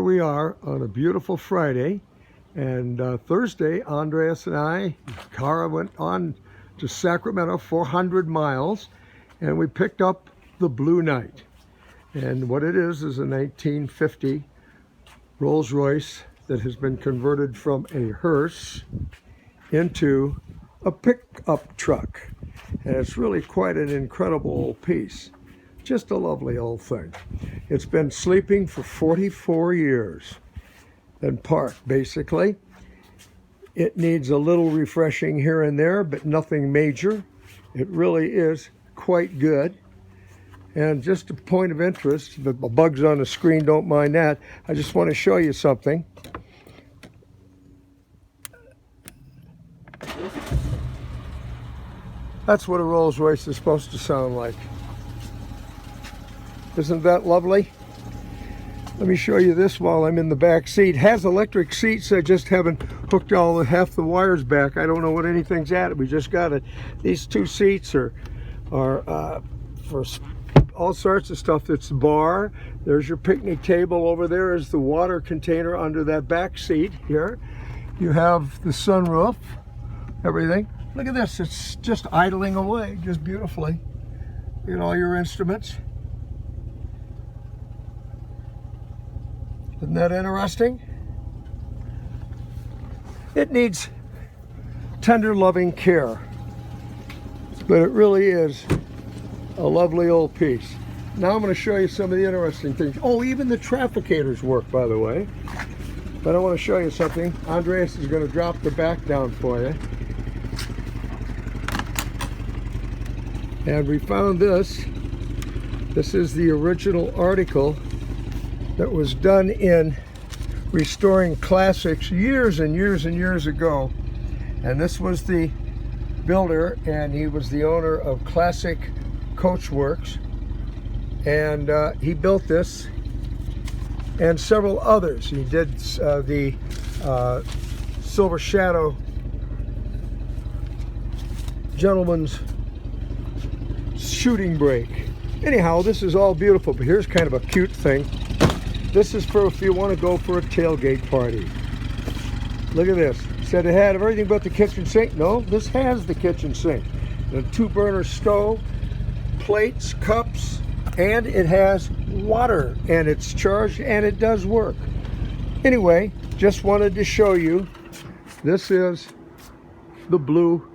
we are on a beautiful Friday, and Thursday, Andreas and I, Cara went on to Sacramento, 400 miles, and we picked up the Blue Knight. And what it is a 1950 Rolls Royce that has been converted from a hearse into a pickup truck. And it's really quite an incredible old piece. Just a lovely old thing. It's been sleeping for 44 years and parked, basically. It needs a little refreshing here and there, but nothing major. It really is quite good. And just a point of interest, the bugs on the screen, don't mind that. I just want to show you something. That's what a Rolls Royce is supposed to sound like. Isn't that lovely? Let me show you this while I'm in the back seat. It has electric seats. I just haven't hooked half the wires back. I don't know what anything's at. We just got it. These two seats are for all sorts of stuff. It's the bar. There's your picnic table. Over there is the water container under that back seat here. You have the sunroof, everything. Look at this. It's just idling away, just beautifully. You get all your instruments. Isn't that interesting? It needs tender, loving care, but it really is a lovely old piece. Now I'm going to show you some of the interesting things. Oh, even the trafficators work, by the way. But I want to show you something. Andreas is going to drop the back down for you. And we found this. This is the original article that was done in restoring classics years and years and years ago. And this was the builder, and he was the owner of Classic Coachworks. And he built this and several others. He did the Silver Shadow Gentleman's Shooting Brake. Anyhow, this is all beautiful, but here's kind of a cute thing. This is for if you want to go for a tailgate party. Look at this. Said it had everything but the kitchen sink. No, this has the kitchen sink. The 2-burner stove, plates, cups, and it has water, and it's charged, and it does work. Anyway, just wanted to show you, this is the Blue